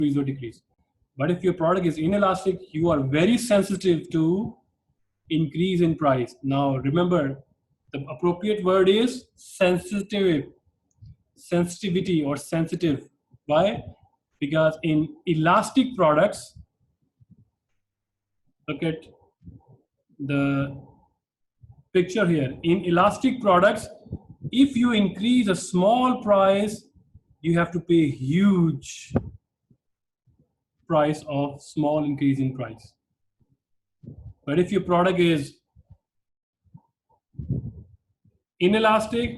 increase or decrease. But if your product is inelastic, you are very sensitive to increase in price. Now remember, the appropriate word is sensitive, sensitivity or sensitive. Why? Because in elastic products, look at the picture here. In elastic products, if you increase a small price, you have to pay huge price of small increase in price. But if your product is inelastic,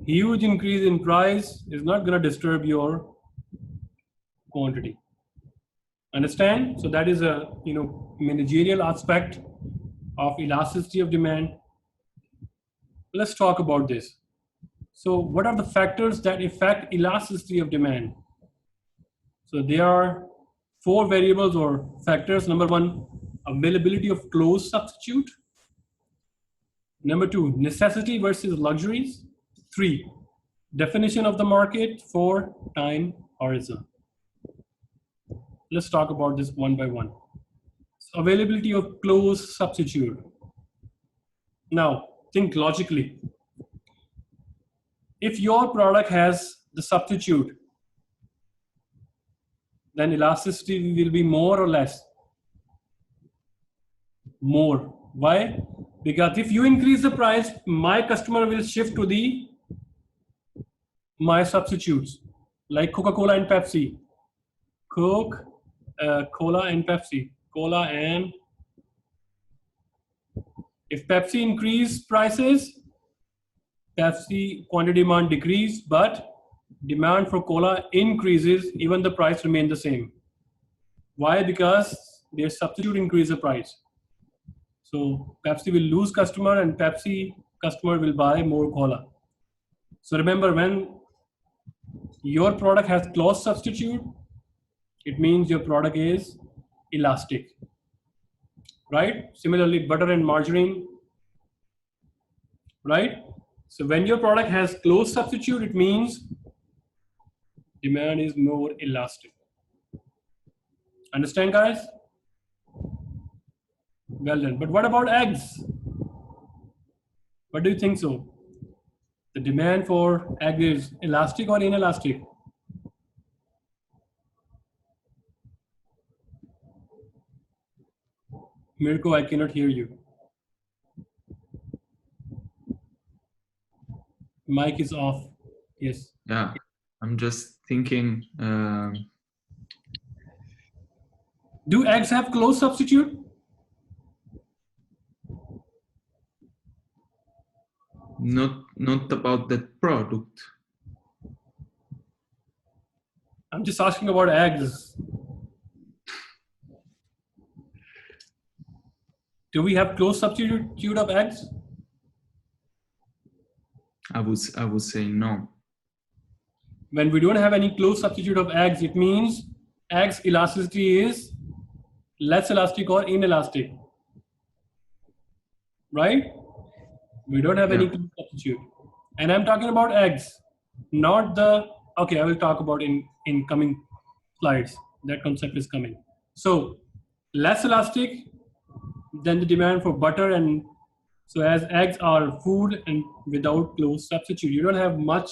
huge increase in price is not going to disturb your quantity. Understand? So that is a managerial aspect of elasticity of demand. Let's talk about this. So what are the factors that affect elasticity of demand? So there are 4 variables or factors. Number 1, availability of close substitute. Number 2, necessity versus luxuries. 3, definition of the market. 4, time horizon. Let's talk about this one by one. So availability of close substitute. Now, think logically. If your product has the substitute, then elasticity will be more or less? More. Why? Because if you increase the price, my customer will shift to my substitutes, like Coca-Cola and Pepsi. Cola and Pepsi. Cola and if Pepsi increase prices, Pepsi quantity demand decrease, but demand for cola increases, even the price remain the same. Why? Because their substitute increase the price. So Pepsi will lose customer and Pepsi customer will buy more cola. So remember, when your product has close substitute, it means your product is elastic, right? Similarly, butter and margarine, right? So when your product has close substitute, it means demand is more elastic. Understand, guys? Well done. But what about eggs? What do you think so? The demand for egg is elastic or inelastic? Mirko, I cannot hear you. Mic is off. Yes. Yeah, I'm just thinking. Do eggs have close substitute? Not about that product. I'm just asking about eggs. Do we have close substitute of eggs? I would say no. When we don't have any close substitute of eggs, it means eggs elasticity is less elastic or inelastic, right? We don't have any close substitute. And I'm talking about eggs, not the, okay, I will talk about in coming slides. That concept is coming. So less elastic than the demand for butter, and so as eggs are food and without close substitute, you don't have much,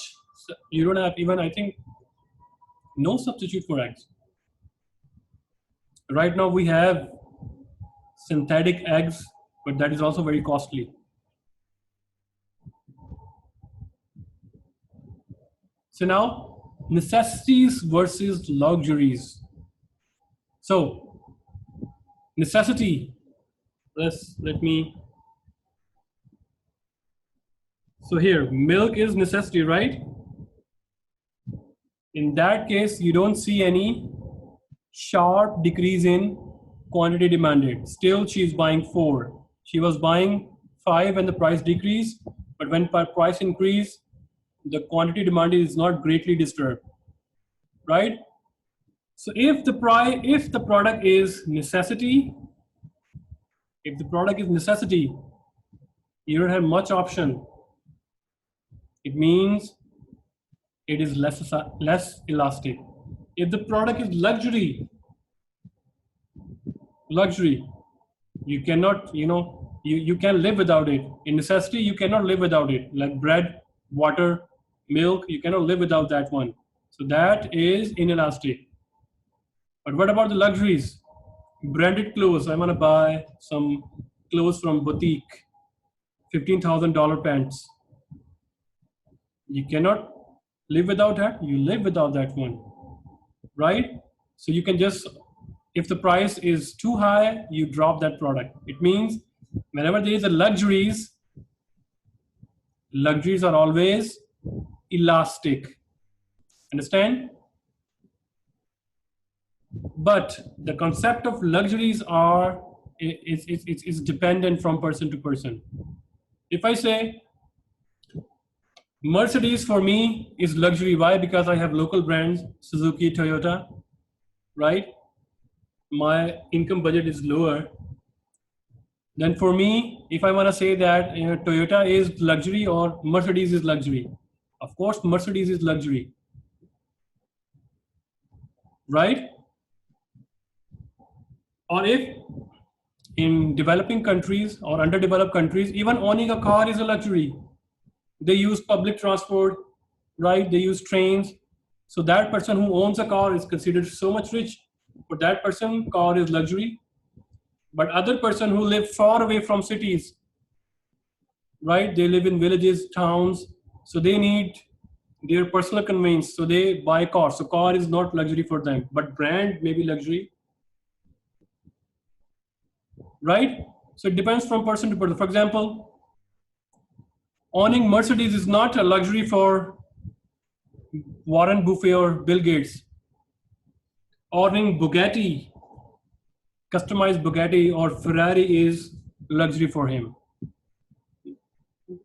you don't have even, I think, no substitute for eggs. Right now we have synthetic eggs, but that is also very costly. So now, necessities versus luxuries. So necessity, so here, milk is necessity, right? In that case, you don't see any sharp decrease in quantity demanded. Still, she's buying 4. She was buying 5 when the price decreased, but when price increase, the quantity demanded is not greatly disturbed, right? So if the product is necessity, you don't have much option. It means it is less elastic. If the product is luxury, you cannot, you can live without it. In necessity, you cannot live without it. Like bread, water, milk, you cannot live without that one. So that is inelastic. But what about the luxuries? Branded clothes. I want to buy some clothes from boutique, $15,000 pants. You cannot live without that. You live without that one, right? So you can just, if the price is too high, you drop that product. It means whenever there is a luxuries are always elastic. Understand? But the concept of luxuries is dependent from person to person. If I say Mercedes for me is luxury, why? Because I have local brands, Suzuki, Toyota, right? My income budget is lower. Then for me, if I want to say that Toyota is luxury or Mercedes is luxury, of course Mercedes is luxury, right? Or if in developing countries or underdeveloped countries, even owning a car is a luxury. They use public transport, right? They use trains. So that person who owns a car is considered so much rich. For that person, car is luxury. But other person who live far away from cities, right? They live in villages, towns. So they need their personal conveyance. So they buy car. So car is not luxury for them, but brand may be luxury. Right? So it depends from person to person. For example, owning Mercedes is not a luxury for Warren Buffett or Bill Gates. Owning Bugatti, customized Bugatti or Ferrari is luxury for him.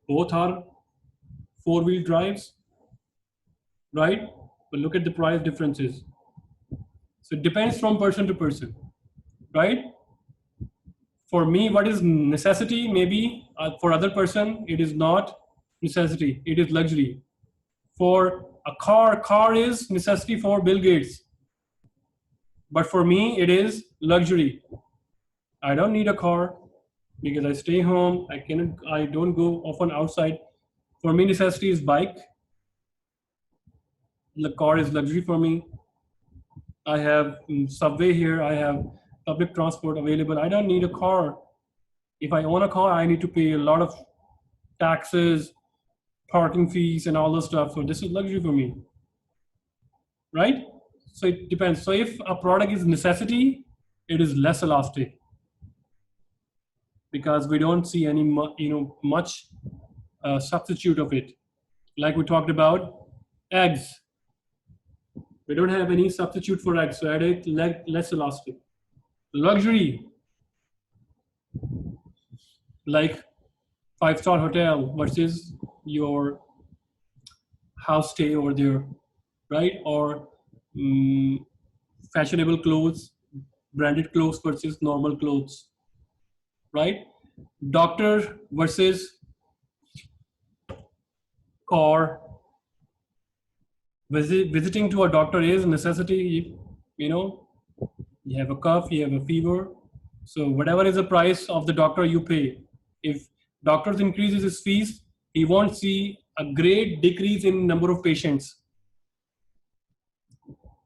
Both are four-wheel drives, right? But look at the price differences. So it depends from person to person, right? For me, what is necessity? Maybe for other person, it is not necessity. It is luxury. For a car is necessity for Bill Gates. But for me, it is luxury. I don't need a car because I stay home. I don't go often outside. For me, necessity is bike. The car is luxury for me. I have subway here. I have public transport available. I don't need a car. If I own a car, I need to pay a lot of taxes, parking fees, and all this stuff. So this is luxury for me, right? So it depends. So if a product is necessity, it is less elastic because we don't see any much substitute of it. Like we talked about eggs. We don't have any substitute for eggs, so it less elastic. Luxury, like 5-star hotel versus your house stay over there, right? Or fashionable clothes, branded clothes versus normal clothes, right? Doctor versus car. Visiting to a doctor is a necessity. You have a cough, you have a fever. So whatever is the price of the doctor you pay. If doctors increases his fees, he won't see a great decrease in number of patients.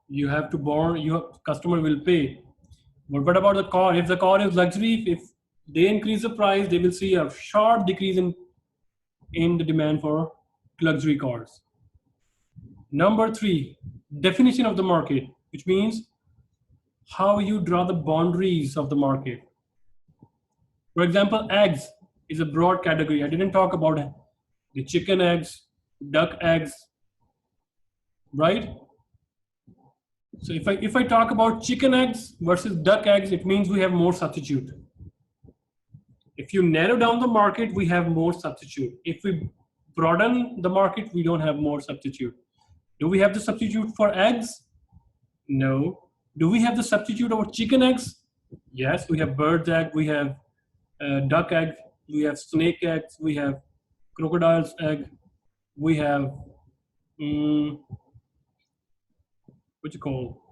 You have to customer will pay. But what about the car? If the car is luxury, if they increase the price, they will see a sharp decrease in the demand for luxury cars. Number 3, definition of the market, which means how you draw the boundaries of the market. For example, eggs is a broad category. I didn't talk about the chicken eggs, duck eggs, right? So if I talk about chicken eggs versus duck eggs, it means we have more substitute. If you narrow down the market, we have more substitute. If we broaden the market, we don't have more substitute. Do we have the substitute for eggs? No. Do we have the substitute for chicken eggs? Yes, we have bird's egg, we have duck egg, we have snake eggs, we have crocodile's egg, we have what you call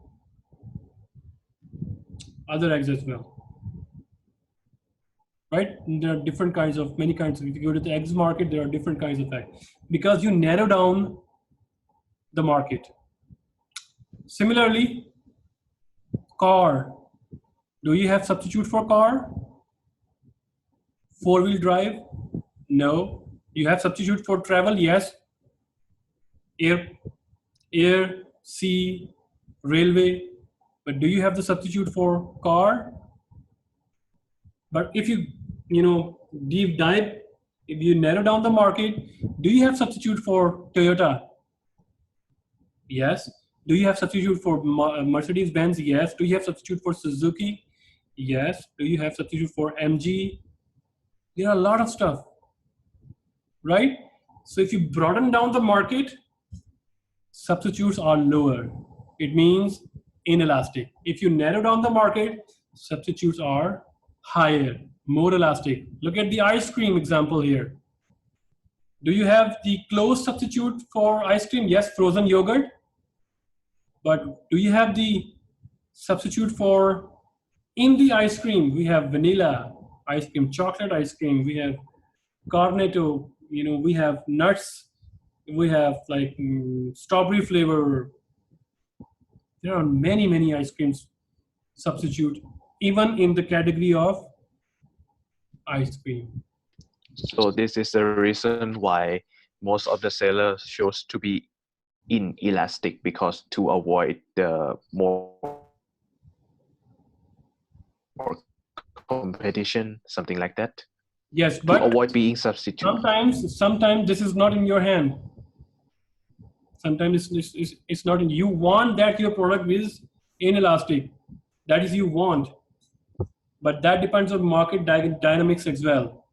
other eggs as well. Right? And there are different kinds of, many kinds of, if you go to the eggs market, there are different kinds of eggs because you narrow down the market. Similarly, car. Do you have substitute for car? Four-wheel drive? No. You have substitute for travel? Yes. Air, sea, railway. But do you have the substitute for car? But if you deep dive, if you narrow down the market, do you have substitute for Toyota? Yes. Do you have substitute for Mercedes-Benz? Yes. Do you have substitute for Suzuki? Yes. Do you have substitute for MG? There are a lot of stuff, right? So if you broaden down the market, substitutes are lower. It means inelastic. If you narrow down the market, substitutes are higher, more elastic. Look at the ice cream example here. Do you have the closed substitute for ice cream? Yes, frozen yogurt. But do you have the substitute for, in the ice cream, we have vanilla ice cream, chocolate ice cream, we have cornetto, we have nuts, we have like strawberry flavor. There are many, many ice creams substitute, even in the category of ice cream. So this is the reason why most of the sellers chose to be inelastic, because to avoid the more competition, something like that. Yes, but to avoid being substitute. Sometimes this is not in your hand. Sometimes it's not in. You want that your product is inelastic. That is you want, but that depends on market dynamics as well.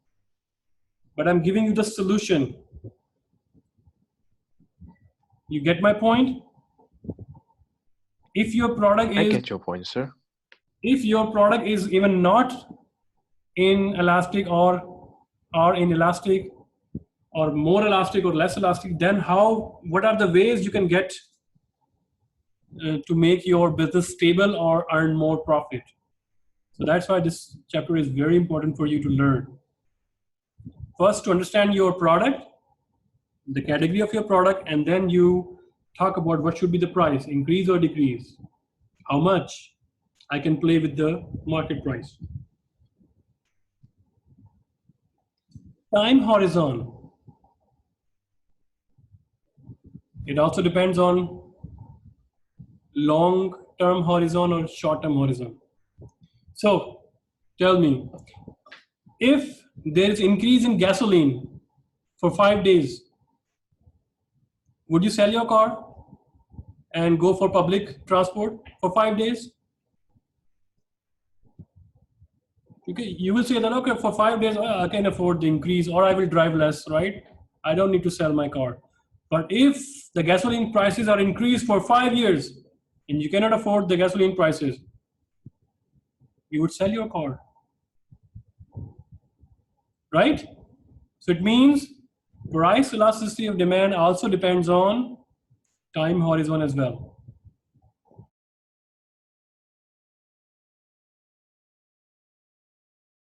But I'm giving you the solution. You get my point? If your product is, I get your point, sir. If your product is even not inelastic or inelastic or more elastic or less elastic, then what are the ways you can get to make your business stable or earn more profit? So that's why this chapter is very important for you to learn. First, to understand your product, the category of your product, and then you talk about what should be the price, increase or decrease, how much I can play with the market price. Time horizon. It also depends on long-term horizon or short-term horizon. So tell me, if there is increase in gasoline for 5 days, would you sell your car and go for public transport for 5 days? Okay, you will say that, okay, for 5 days, I can afford the increase, or I will drive less, right? I don't need to sell my car. But if the gasoline prices are increased for 5 years and you cannot afford the gasoline prices, you would sell your car, right? So it means price elasticity of demand also depends on time horizon as well.